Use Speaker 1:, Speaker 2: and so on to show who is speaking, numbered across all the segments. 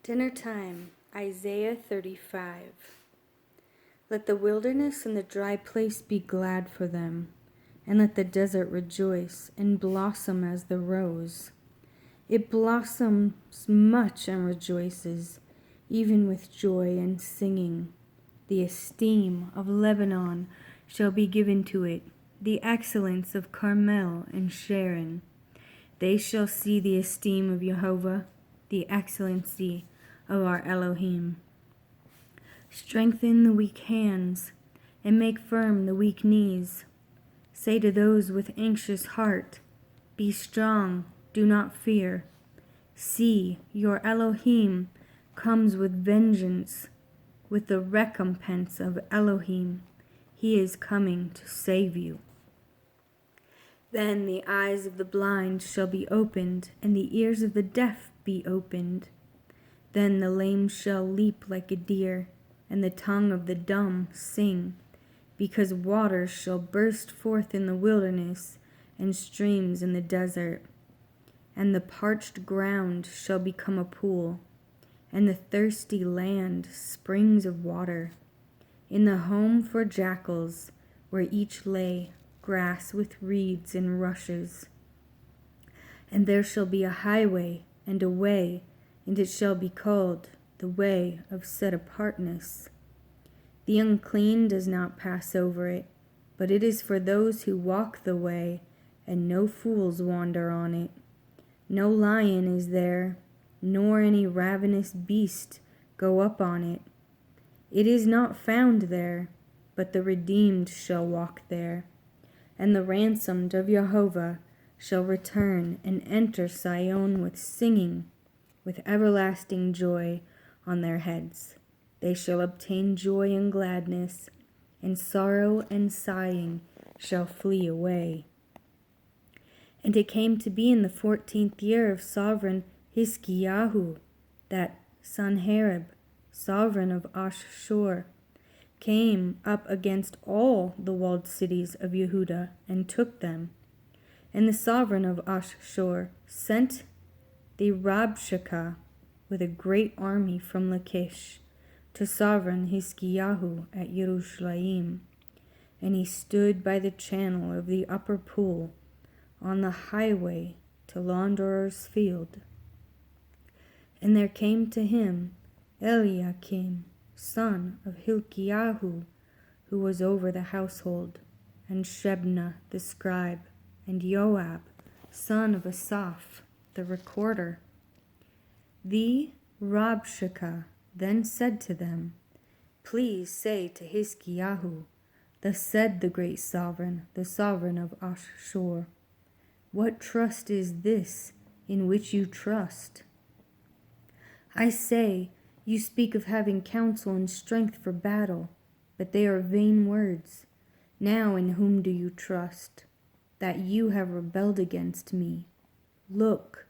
Speaker 1: Dinner time, Isaiah 35. Let the wilderness and the dry place be glad for them, and let the desert rejoice and blossom as the rose. It blossoms much and rejoices, even with joy and singing. The esteem of Lebanon shall be given to it, the excellence of Carmel and Sharon. They shall see the esteem of Jehovah, the excellency of our Elohim. Strengthen the weak hands, and make firm the weak knees. Say to those with anxious heart, be strong, do not fear. See, your Elohim comes with vengeance, with the recompense of Elohim. He is coming to save you. Then the eyes of the blind shall be opened, and the ears of the deaf be opened. Then the lame shall leap like a deer, and the tongue of the dumb sing, because waters shall burst forth in the wilderness, and streams in the desert. And the parched ground shall become a pool, and the thirsty land springs of water. In the home for jackals, where each lay grass with reeds and rushes. And there shall be a highway and a way, and it shall be called the way of set apartness. The unclean does not pass over it, but it is for those who walk the way, and no fools wander on it. No lion is there, nor any ravenous beast go up on it. It is not found there, but the redeemed shall walk there. And the ransomed of Jehovah shall return and enter Sion with singing, with everlasting joy on their heads. They shall obtain joy and gladness, and sorrow and sighing shall flee away. And it came to be in the 14th year of sovereign Hiskiyahu, that Sanherib, sovereign of Ashshur, came up against all the walled cities of Yehuda and took them. And the sovereign of Ashshur sent the Rabshakeh with a great army from Lachish to sovereign Hiskiyahu at Yerushalayim. And he stood by the channel of the upper pool on the highway to Launderer's field. And there came to him Eliakim, son of Hilkiyahu, who was over the household, and Shebna the scribe, and Joab, son of Asaph, the recorder. The Rabshakeh then said to them, please say to Hiskiyahu, thus said the great sovereign, the sovereign of Ashshur, what trust is this in which you trust? I say, you speak of having counsel and strength for battle, but they are vain words. Now in whom do you trust, that you have rebelled against me? Look,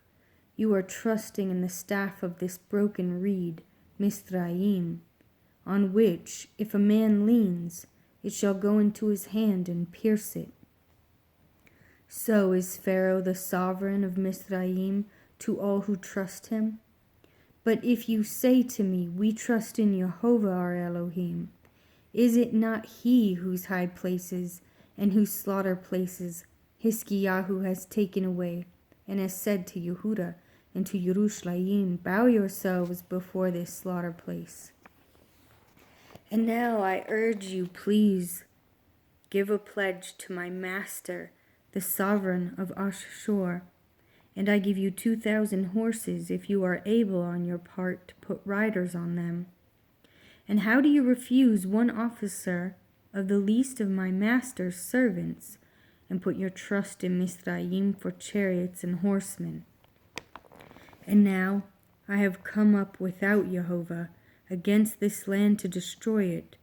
Speaker 1: you are trusting in the staff of this broken reed, Mizraim, on which, if a man leans, it shall go into his hand and pierce it. So is Pharaoh the sovereign of Mizraim to all who trust him. But if you say to me, we trust in Jehovah our Elohim, is it not he whose high places and whose slaughter places Hiskiyahu has taken away, and has said to Yehuda and to Yerushalayim, bow yourselves before this slaughter place. And now I urge you, please, give a pledge to my master, the sovereign of Ashshur, and I give you 2,000 horses if you are able on your part to put riders on them. And how do you refuse one officer of the least of my master's servants, and put your trust in Mizraim for chariots and horsemen? And now I have come up without Jehovah against this land to destroy it.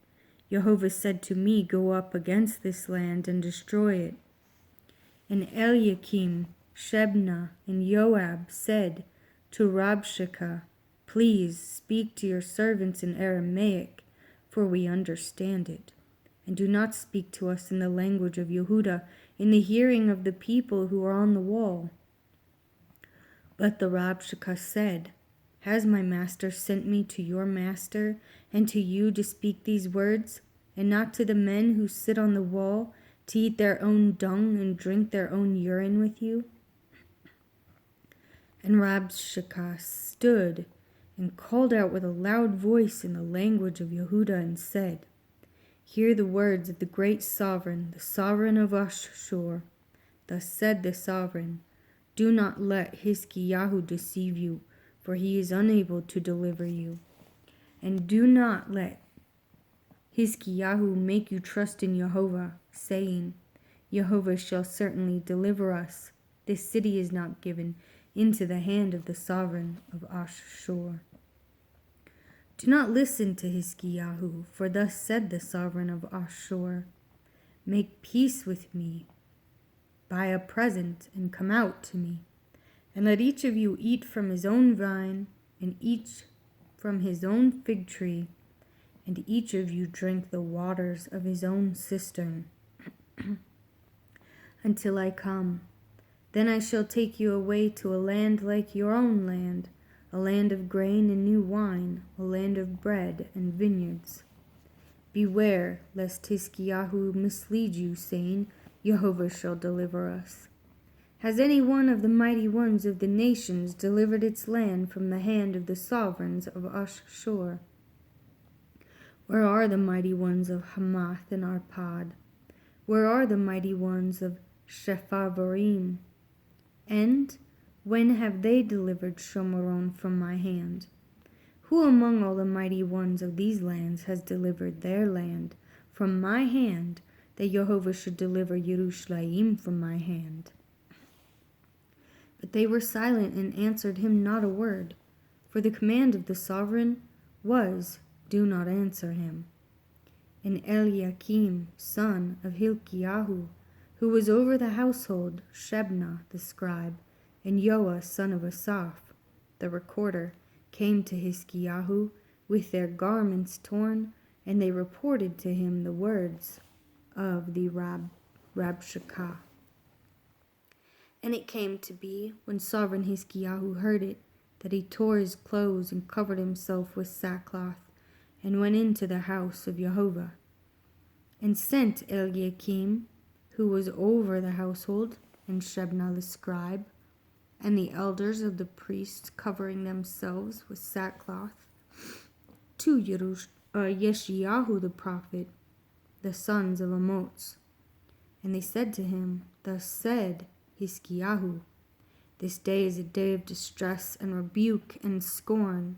Speaker 1: Jehovah said to me, go up against this land and destroy it. And Eliakim, Shebna, and Joab said to Rabshakeh, please speak to your servants in Aramaic, for we understand it. And do not speak to us in the language of Yehuda, in the hearing of the people who are on the wall. But the Rabshakeh said, Has my master sent me to your master, and to you to speak these words, and not to the men who sit on the wall, to eat their own dung and drink their own urine with you? And Rabshakeh stood and called out with a loud voice in the language of Yehuda and said, Hear the words of the great sovereign, the sovereign of Ashur. Thus said the sovereign, Do not let Hiskiyahu deceive you, for he is unable to deliver you. And do not let Hiskiyahu make you trust in Jehovah, saying, Jehovah shall certainly deliver us. This city is not given into the hand of the sovereign of Ashur. Do not listen to Hiskiyahu, for thus said the sovereign of Ashur, Make peace with me, buy a present, and come out to me. And let each of you eat from his own vine, and each from his own fig tree, and each of you drink the waters of his own cistern, until I come. Then I shall take you away to a land like your own land, a land of grain and new wine, a land of bread and vineyards. Beware lest Hiskiyahu mislead you, saying, Jehovah shall deliver us. Has any one of the mighty ones of the nations delivered its land from the hand of the sovereigns of Ashur? Where are the mighty ones of Hamath and Arpad? Where are the mighty ones of Shepharvaim? And when have they delivered Shomeron from my hand? Who among all the mighty ones of these lands has delivered their land from my hand, that Jehovah should deliver Yerushalayim from my hand? But they were silent and answered him not a word, for the command of the sovereign was, Do not answer him. And Eliakim, son of Hilkiyahu, who was over the household, Shebna the scribe, and Joah son of Asaph, the recorder, came to Hiskiyahu with their garments torn, and they reported to him the words of the Rabshakeh. And it came to be, when sovereign Hiskiyahu heard it, that he tore his clothes and covered himself with sackcloth, and went into the house of Jehovah, and sent Eliakim, who was over the household, and Shebna the scribe, and the elders of the priests covering themselves with sackcloth, to Yeshayahu the prophet, the sons of Amoz. And they said to him, Thus said Hiskiyahu, This day is a day of distress and rebuke and scorn,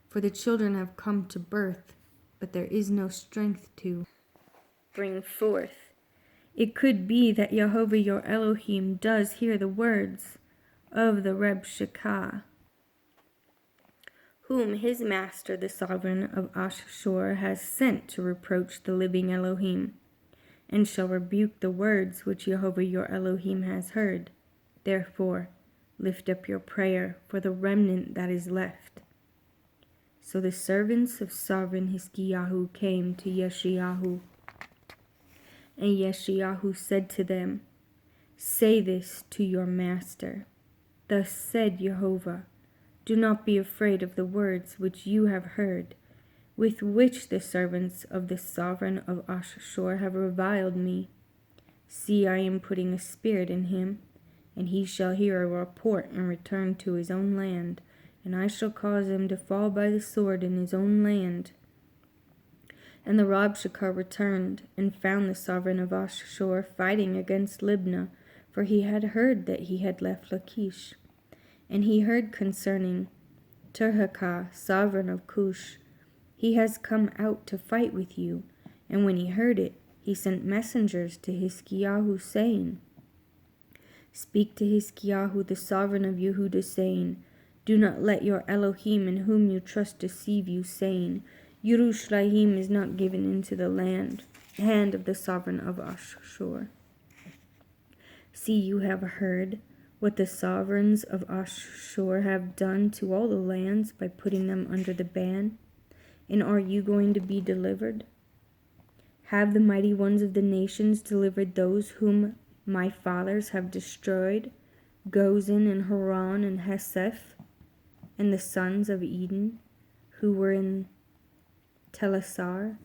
Speaker 1: for the children have come to birth, but there is no strength to bring forth. It could be that Jehovah your Elohim does hear the words of the Rabshakeh, whom his master the sovereign of Ashur has sent to reproach the living Elohim, and shall rebuke the words which Jehovah your Elohim has heard. Therefore, lift up your prayer for the remnant that is left. So the servants of sovereign Hiskiyahu came to Yeshayahu, and Yeshayahu said to them, Say this to your master. Thus said Jehovah, Do not be afraid of the words which you have heard, with which the servants of the sovereign of Ashur have reviled me. See, I am putting a spirit in him, and he shall hear a report and return to his own land, and I shall cause him to fall by the sword in his own land. And the Rabshakeh returned, and found the sovereign of Ashur fighting against Libnah, for he had heard that he had left Lachish. And he heard concerning Tirhakah, sovereign of Cush, He has come out to fight with you. And when he heard it, he sent messengers to Hiskiyahu, saying, Speak to Hiskiyahu, the sovereign of Yehuda, saying, Do not let your Elohim in whom you trust deceive you, saying, Yerushalayim is not given into the hand of the sovereign of Ashur. See, you have heard what the sovereigns of Ashur have done to all the lands by putting them under the ban. And are you going to be delivered? Have the mighty ones of the nations delivered those whom my fathers have destroyed, Gozan and Haran and Heseph? and the sons of Eden, who were in Telassar?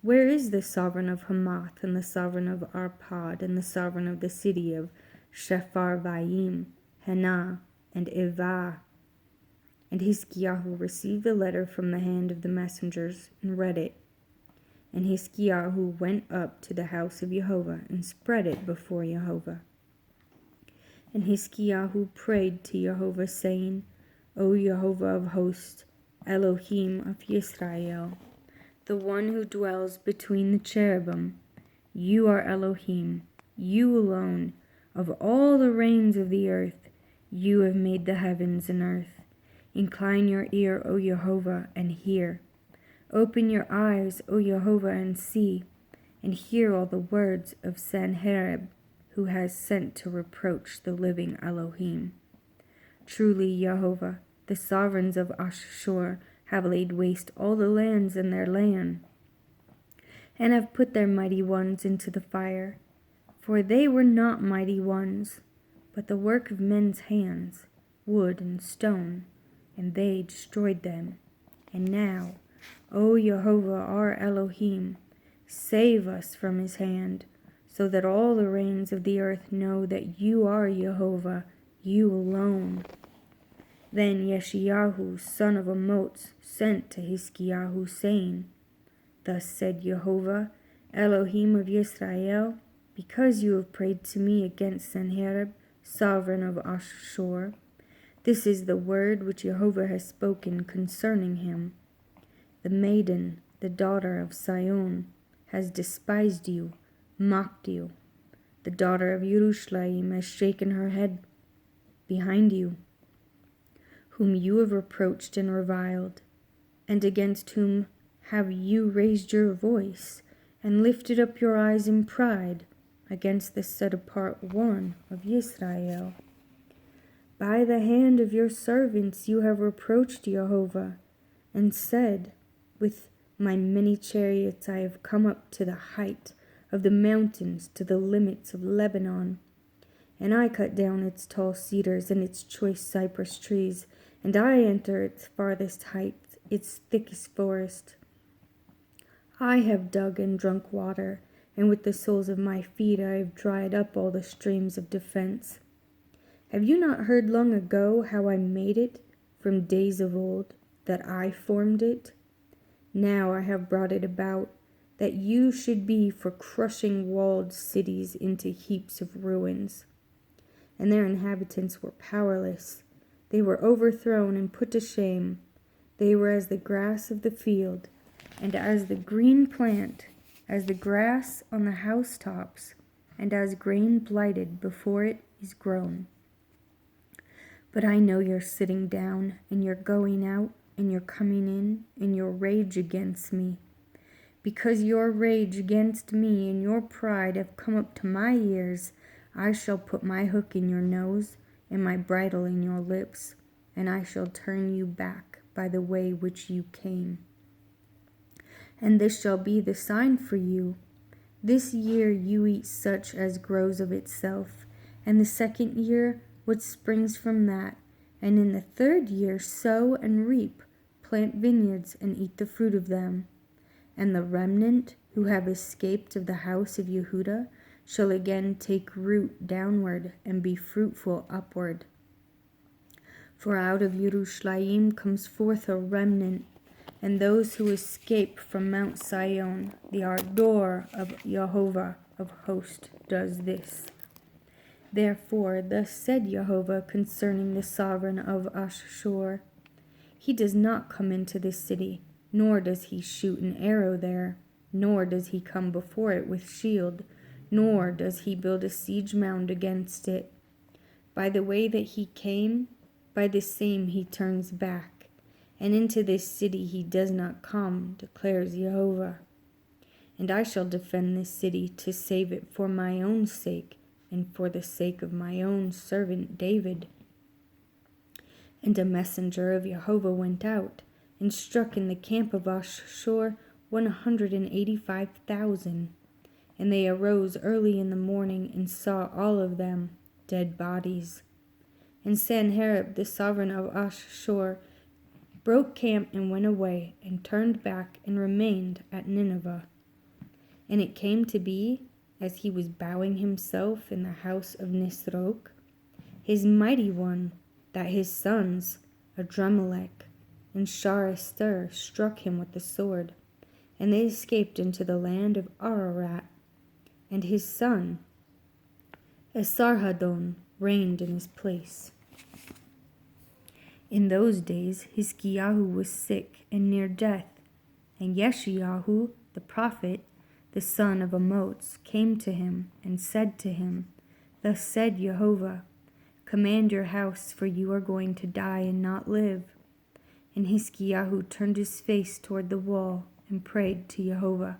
Speaker 1: Where is the sovereign of Hamath, and the sovereign of Arpad, and the sovereign of the city of Shepharvaim, Hena, and Ivah? And Hiskiyahu received the letter from the hand of the messengers, and read it. And Hiskiyahu went up to the house of Jehovah, and spread it before Jehovah. And Hiskiyahu prayed to Jehovah, saying, O Jehovah of hosts, Elohim of Yisrael, the one who dwells between the cherubim, you are Elohim, you alone, of all the reigns of the earth, you have made the heavens and earth. Incline your ear, O Jehovah, and hear. Open your eyes, O Jehovah, and see, and hear all the words of Sanherib, who has sent to reproach the living Elohim. Truly, Jehovah, the sovereigns of Ashur have laid waste all the lands in their land, and have put their mighty ones into the fire. For they were not mighty ones, but the work of men's hands, wood and stone, and they destroyed them. And now, O Jehovah our Elohim, save us from his hand, so that all the reigns of the earth know that you are Jehovah, you alone. Then Yeshayahu, son of Amoz, sent to Hiskiyahu, saying, Thus said Jehovah, Elohim of Yisrael, because you have prayed to me against Sanherib, sovereign of Ashur, this is the word which Jehovah has spoken concerning him. The maiden, the daughter of Sion, has despised you, mocked you. The daughter of Jerusalem has shaken her head behind you, whom you have reproached and reviled, and against whom have you raised your voice, and lifted up your eyes in pride, against the set-apart one of Israel. By the hand of your servants you have reproached Jehovah, and said, With my many chariots I have come up to the height of the mountains, to the limits of Lebanon. And I cut down its tall cedars and its choice cypress trees, and I enter its farthest heights, its thickest forest. I have dug and drunk water, and with the soles of my feet I have dried up all the streams of defense. Have you not heard long ago how I made it, from days of old, that I formed it? Now I have brought it about, that you should be for crushing walled cities into heaps of ruins. And their inhabitants were powerless. They were overthrown and put to shame. They were as the grass of the field, and as the green plant, as the grass on the housetops, and as grain blighted before it is grown. But I know you're sitting down, and you're going out, and you're coming in your rage against me. Because your rage against me and your pride have come up to my ears, I shall put my hook in your nose, and my bridle in your lips, and I shall turn you back by the way which you came. And this shall be the sign for you. This year you eat such as grows of itself, and the second year what springs from that, and in the third year sow and reap, plant vineyards and eat the fruit of them. And the remnant who have escaped of the house of Yehudah shall again take root downward and be fruitful upward. For out of Jerusalem comes forth a remnant, and those who escape from Mount Sion. The ardor of Jehovah of hosts does this. Therefore, thus said Jehovah concerning the sovereign of Ashur, He does not come into this city, nor does he shoot an arrow there, nor does he come before it with shield, nor does he build a siege mound against it. By the way that he came, by the same he turns back, and into this city he does not come, declares Jehovah. And I shall defend this city to save it for my own sake, and for the sake of my own servant David. And a messenger of Jehovah went out, and struck in the camp of Ashur 185,000. And they arose early in the morning, and saw all of them dead bodies. And Sanherib, the sovereign of Ashur, broke camp and went away, and turned back and remained at Nineveh. And it came to be, as he was bowing himself in the house of Nisroch, his mighty one, that his sons, Adrammelech and Sharezer, struck him with the sword, and they escaped into the land of Ararat. And his son, Esarhaddon, reigned in his place. In those days Hiskiyahu was sick and near death, and Yeshayahu the prophet, the son of Amoz, came to him and said to him, Thus said Jehovah, Command your house, for you are going to die and not live. And Hiskiyahu turned his face toward the wall and prayed to Jehovah.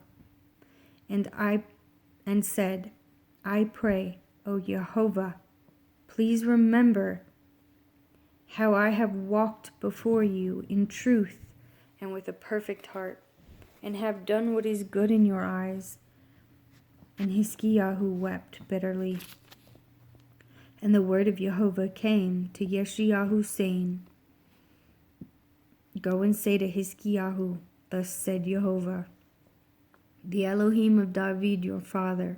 Speaker 1: And said, I pray, O Jehovah, please remember how I have walked before you in truth and with a perfect heart, and have done what is good in your eyes. And Hiskiyahu wept bitterly. And the word of Jehovah came to Yeshayahu, saying, Go and say to Hiskiyahu, Thus said Jehovah, the Elohim of David your father,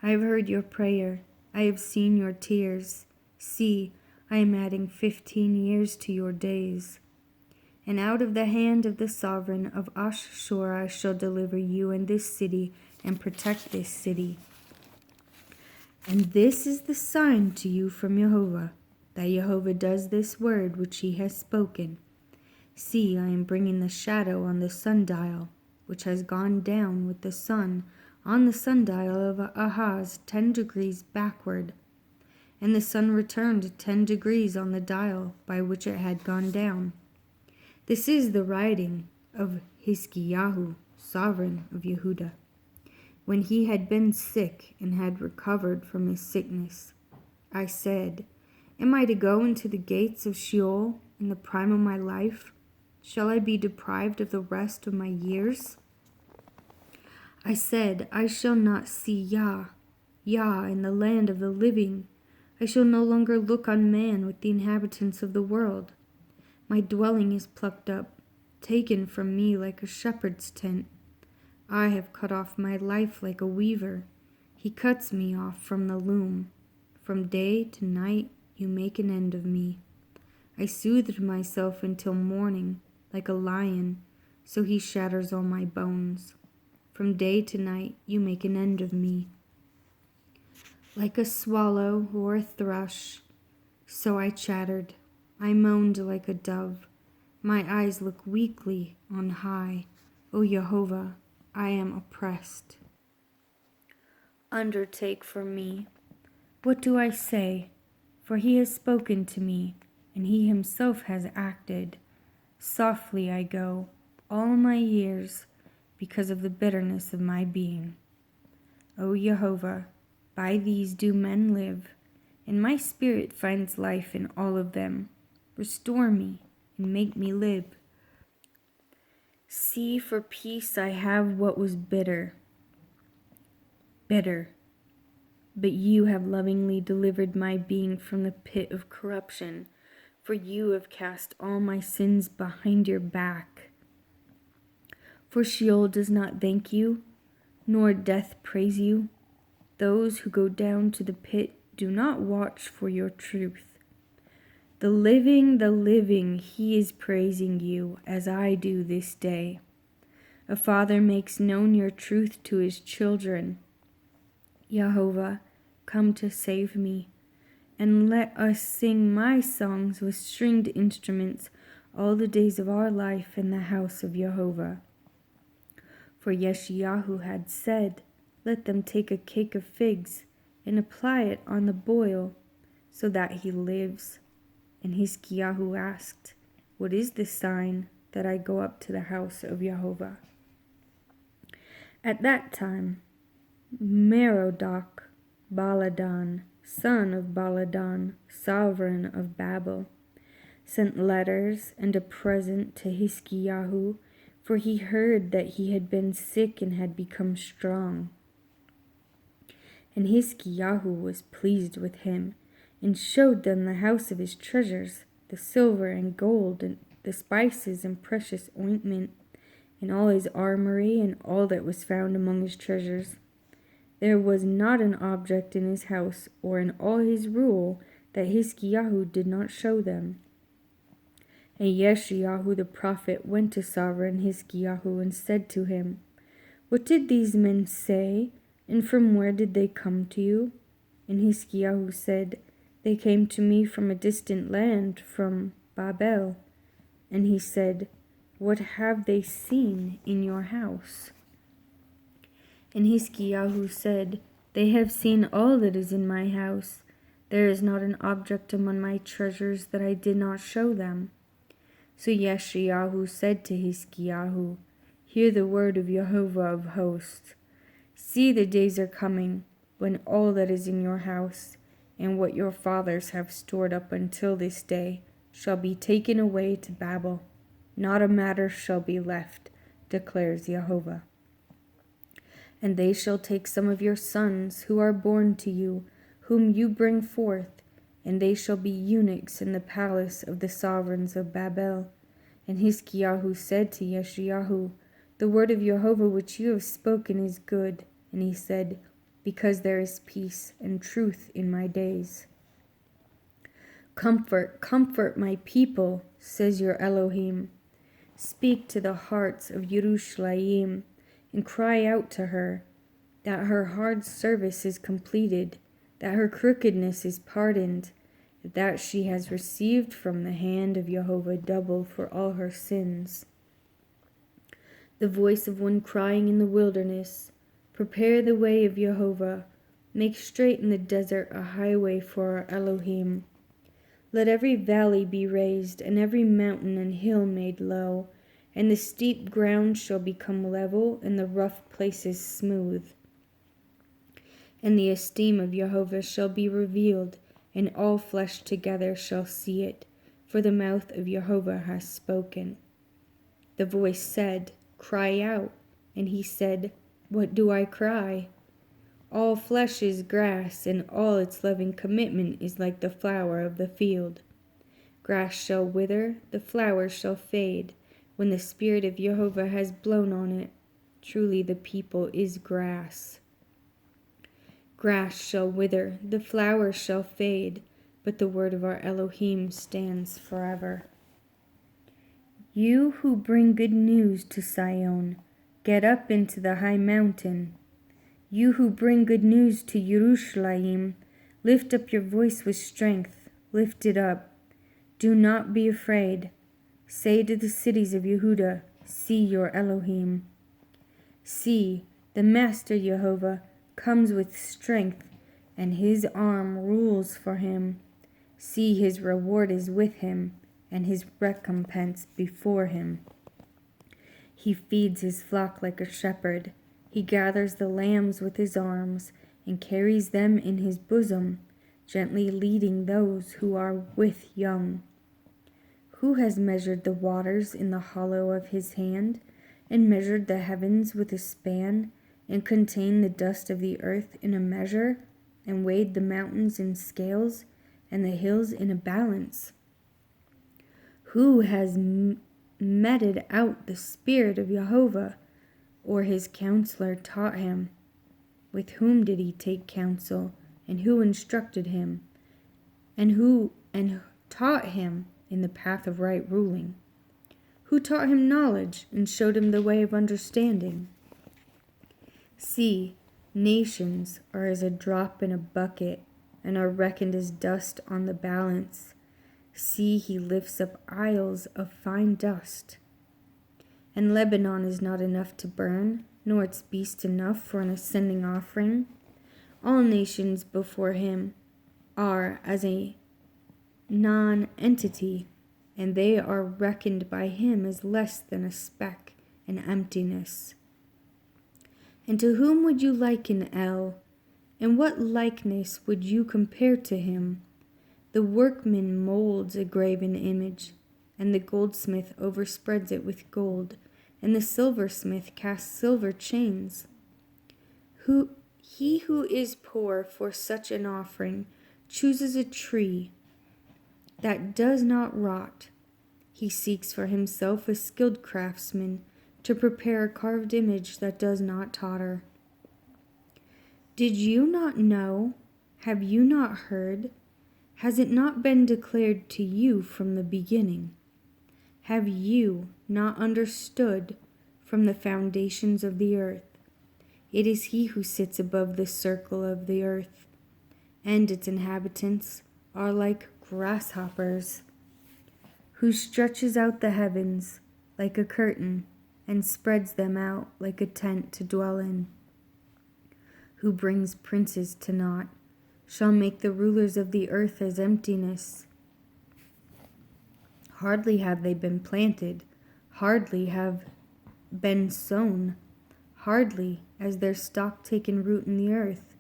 Speaker 1: I have heard your prayer, I have seen your tears. See, I am adding 15 years to your days. And out of the hand of the sovereign of Ashur I shall deliver you and this city, and protect this city. And this is the sign to you from Jehovah, that Jehovah does this word which he has spoken. See, I am bringing the shadow on the sundial, which has gone down with the sun on the sundial of Ahaz 10 degrees backward. And the sun returned 10 degrees on the dial by which it had gone down. This is the writing of Hiskiyahu, sovereign of Yehudah, when he had been sick and had recovered from his sickness. I said, Am I to go into the gates of Sheol in the prime of my life? Shall I be deprived of the rest of my years? I said, I shall not see Yah in the land of the living. I shall no longer look on man with the inhabitants of the world. My dwelling is plucked up, taken from me like a shepherd's tent. I have cut off my life like a weaver. He cuts me off from the loom. From day to night you make an end of me. I soothed myself until morning, like a lion, so he shatters all my bones. From day to night you make an end of me. Like a swallow or a thrush, so I chattered. I moaned like a dove. My eyes look weakly on high. O Jehovah, I am oppressed. Undertake for me. What do I say? For he has spoken to me, and he himself has acted. Softly I go, all my years, because of the bitterness of my being. O Jehovah, by these do men live, and my spirit finds life in all of them. Restore me, and make me live. See, for peace I have what was bitter. But you have lovingly delivered my being from the pit of corruption, for you have cast all my sins behind your back. For Sheol does not thank you, nor death praise you. Those who go down to the pit do not watch for your truth. The living, he is praising you, as I do this day. A father makes known your truth to his children. Jehovah, come to save me, and let us sing my songs with stringed instruments all the days of our life in the house of Jehovah. For Yeshayahu had said, Let them take a cake of figs and apply it on the boil, so that he lives. And Hiskiyahu asked, What is the sign that I go up to the house of Jehovah? At that time, Merodach Baladan, son of Baladan, sovereign of Babel, sent letters and a present to Hiskiyahu, for he heard that he had been sick and had become strong. And Hiskiyahu was pleased with him, and showed them the house of his treasures, the silver and gold, and the spices and precious ointment, and all his armory, and all that was found among his treasures. There was not an object in his house or in all his rule that Hiskiyahu did not show them. And Yeshayahu the prophet went to sovereign Hiskiyahu and said to him, What did these men say, and from where did they come to you? And Hiskiyahu said, They came to me from a distant land, from Babel. And he said, What have they seen in your house? And Hiskiyahu said, They have seen all that is in my house. There is not an object among my treasures that I did not show them. So Yeshayahu said to Hiskiyahu, Hear the word of Jehovah of hosts. See, the days are coming, when all that is in your house, and what your fathers have stored up until this day, shall be taken away to Babel. Not a matter shall be left, declares Jehovah. And they shall take some of your sons who are born to you, whom you bring forth, and they shall be eunuchs in the palace of the sovereigns of Babel. And Hiskiyahu said to Yeshayahu, The word of Jehovah which you have spoken is good. And he said, Because there is peace and truth in my days. Comfort, comfort my people, says your Elohim. Speak to the hearts of Yerushalayim, and cry out to her, that her hard service is completed, that her crookedness is pardoned, that she has received from the hand of Jehovah double for all her sins. The voice of one crying in the wilderness, Prepare the way of Jehovah, make straight in the desert a highway for our Elohim. Let every valley be raised, and every mountain and hill made low, and the steep ground shall become level, and the rough places smooth. And the esteem of Jehovah shall be revealed, and all flesh together shall see it, for the mouth of Jehovah has spoken. The voice said, Cry out. And he said, What do I cry? All flesh is grass, and all its loving commitment is like the flower of the field. Grass shall wither, the flowers shall fade, when the Spirit of Jehovah has blown on it. Truly the people is grass. Grass shall wither, the flowers shall fade, but the word of our Elohim stands forever. You who bring good news to Sion, get up into the high mountain. You who bring good news to Yerushalayim, lift up your voice with strength, lift it up. Do not be afraid. Say to the cities of Yehuda, See your Elohim. See, the Master Jehovah comes with strength, and his arm rules for him. See, his reward is with him, and his recompense before him. He feeds his flock like a shepherd. He gathers the lambs with his arms, and carries them in his bosom, gently leading those who are with young. Who has measured the waters in the hollow of his hand, and measured the heavens with a span, and contained the dust of the earth in a measure, and weighed the mountains in scales, and the hills in a balance? Who has meted out the Spirit of Jehovah, or his counselor taught him? With whom did he take counsel, and who instructed him, and taught him in the path of right ruling? Who taught him knowledge, and showed him the way of understanding? See, nations are as a drop in a bucket, and are reckoned as dust on the balance. See, he lifts up isles of fine dust. And Lebanon is not enough to burn, nor its beast enough for an ascending offering. All nations before him are as a non-entity, and they are reckoned by him as less than a speck and emptiness. And to whom would you liken El? And what likeness would you compare to him? The workman molds a graven image, and the goldsmith overspreads it with gold, and the silversmith casts silver chains. He who is poor for such an offering, chooses a tree that does not rot. He seeks for himself a skilled craftsman to prepare a carved image that does not totter. Did you not know? Have you not heard? Has it not been declared to you from the beginning? Have you not understood from the foundations of the earth? It is he who sits above the circle of the earth, and its inhabitants are like grasshoppers, who stretches out the heavens like a curtain and spreads them out like a tent to dwell in, who brings princes to naught, shall make the rulers of the earth as emptiness. Hardly have they been planted, hardly have been sown, hardly has their stock taken root in the earth,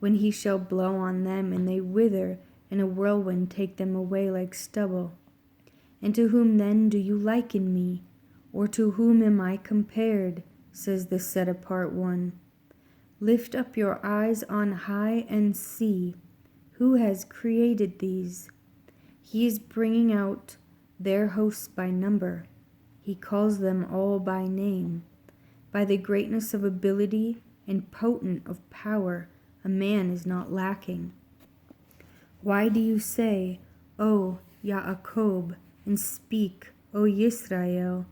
Speaker 1: when he shall blow on them, and they wither, and a whirlwind take them away like stubble. And to whom then do you liken me, or to whom am I compared? Says the set-apart one. Lift up your eyes on high and see, who has created these? He is bringing out their hosts by number. He calls them all by name. By the greatness of ability and potent of power, a man is not lacking. Why do you say, O Yaakov, and speak, O Yisrael?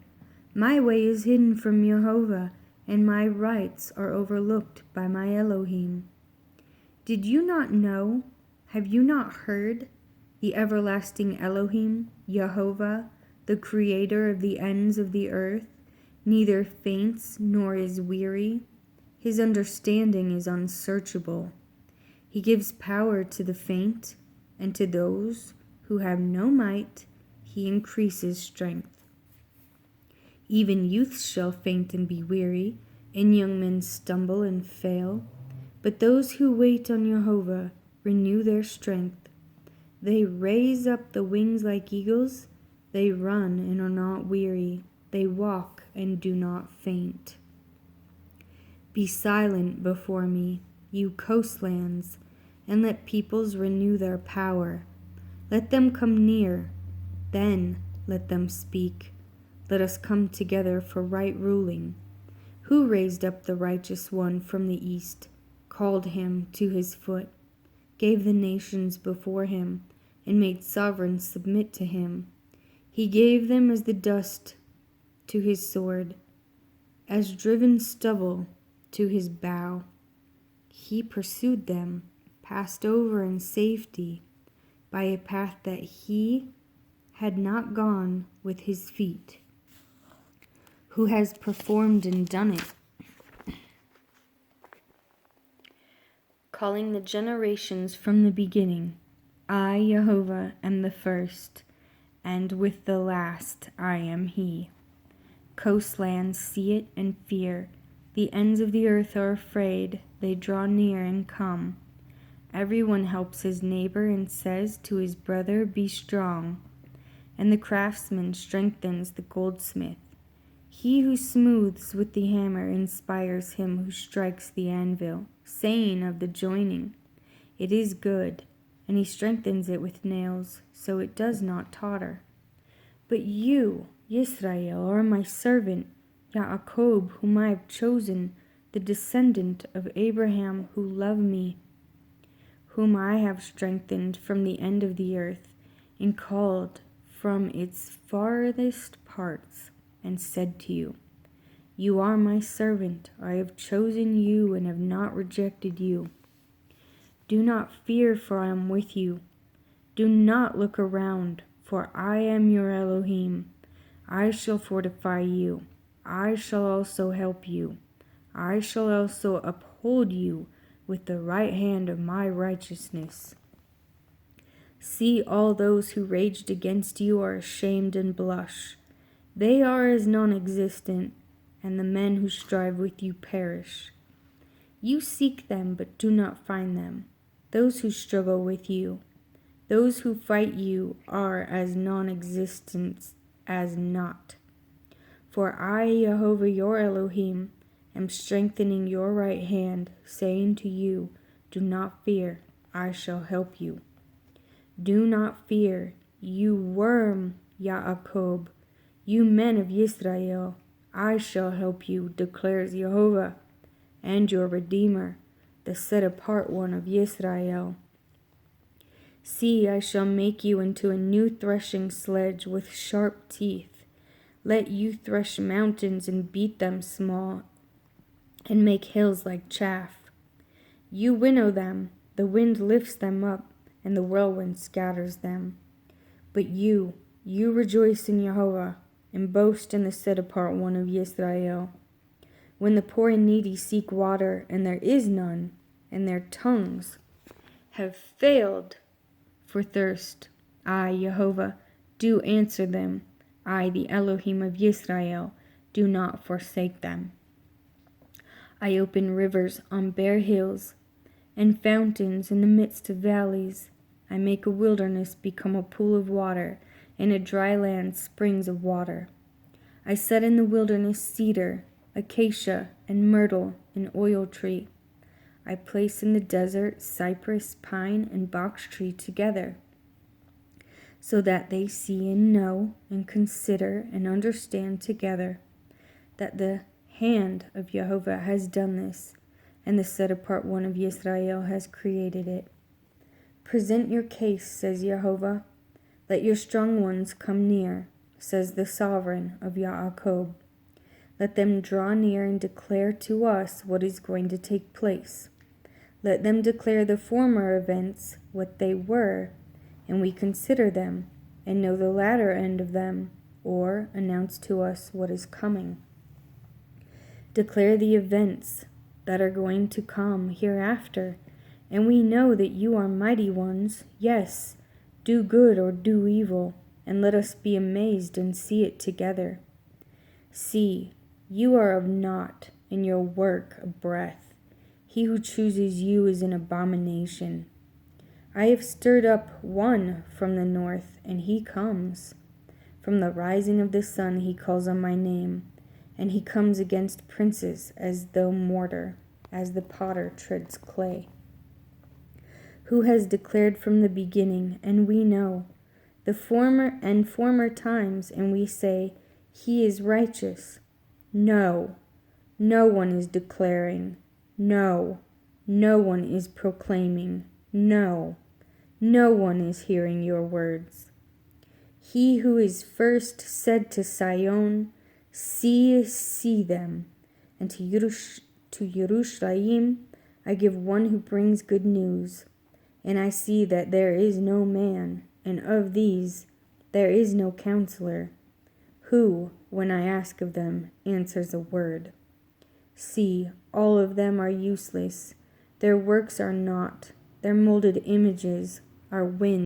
Speaker 1: My way is hidden from Jehovah, and my rights are overlooked by my Elohim. Did you not know? Have you not heard? The everlasting Elohim, Jehovah, the creator of the ends of the earth, neither faints nor is weary. His understanding is unsearchable. He gives power to the faint, and to those who have no might, he increases strength. Even youths shall faint and be weary, and young men stumble and fail. But those who wait on Jehovah renew their strength. They raise up the wings like eagles. They run and are not weary. They walk and do not faint. Be silent before me, you coastlands, and let peoples renew their power. Let them come near, then let them speak. Let us come together for right ruling. Who raised up the righteous one from the east, called him to his foot, gave the nations before him, and made sovereigns submit to him? He gave them as the dust to his sword, as driven stubble to his bow. He pursued them, passed over in safety, by a path that he had not gone with his feet. Who has performed and done it, calling the generations from the beginning. I, Jehovah, am the first, and with the last I am he. Coastlands see it and fear. The ends of the earth are afraid. They draw near and come. Everyone helps his neighbor and says to his brother, be strong. And the craftsman strengthens the goldsmith. He who smooths with the hammer inspires him who strikes the anvil, saying of the joining, it is good, and he strengthens it with nails, so it does not totter. But you, Yisrael, are my servant, Yaakov, whom I have chosen, the descendant of Abraham, who love me, whom I have strengthened from the end of the earth, and called from its farthest parts, and said to you, you are my servant, I have chosen you and have not rejected you. Do not fear, for I am with you. Do not look around, for I am your Elohim. I shall fortify you. I shall also help you. I shall also uphold you with the right hand of my righteousness. See, all those who raged against you are ashamed and blush. They are as non-existent, and the men who strive with you perish. You seek them, but do not find them. Those who struggle with you, those who fight you are as non-existent as naught. For I, Jehovah your Elohim, am strengthening your right hand, saying to you, do not fear, I shall help you. Do not fear, you worm Yaakov, you men of Yisrael. I shall help you, declares Jehovah, and your Redeemer, the set-apart one of Yisrael. See, I shall make you into a new threshing sledge with sharp teeth. Let you thresh mountains and beat them small, and make hills like chaff. You winnow them, the wind lifts them up, and the whirlwind scatters them. But you rejoice in Jehovah, and boast in the set-apart one of Yisrael. When the poor and needy seek water, and there is none, and their tongues have failed for thirst, I, Jehovah, do answer them. I, the Elohim of Yisrael, do not forsake them. I open rivers on bare hills, and fountains in the midst of valleys. I make a wilderness become a pool of water, and a dry land springs of water. I set in the wilderness cedar, acacia, and myrtle, and oil tree. I place in the desert cypress, pine, and box tree together, so that they see and know and consider and understand together that the hand of Jehovah has done this, and the set-apart one of Yisrael has created it. Present your case, says Jehovah. Let your strong ones come near, says the sovereign of Yaakov. Let them draw near and declare to us what is going to take place. Let them declare the former events, what they were, and we consider them, and know the latter end of them, or announce to us what is coming. Declare the events that are going to come hereafter, and we know that you are mighty ones. Yes, do good or do evil, and let us be amazed and see it together. See, you are of naught, and your work a breath. He who chooses you is an abomination. I have stirred up one from the north, and he comes. From the rising of the sun he calls on my name, and he comes against princes as though mortar, as the potter treads clay. Who has declared from the beginning, and we know, the former times, and we say, he is righteous. No, no one is declaring. No, no one is proclaiming. No, no one is hearing your words. He who is first said to Sion, see them, and to Yerushalayim I give one who brings good news. And I see that there is no man, and of these there is no counselor, who, when I ask of them, answers a word. See, all of them are useless. Their works are naught. Their molded images are wind.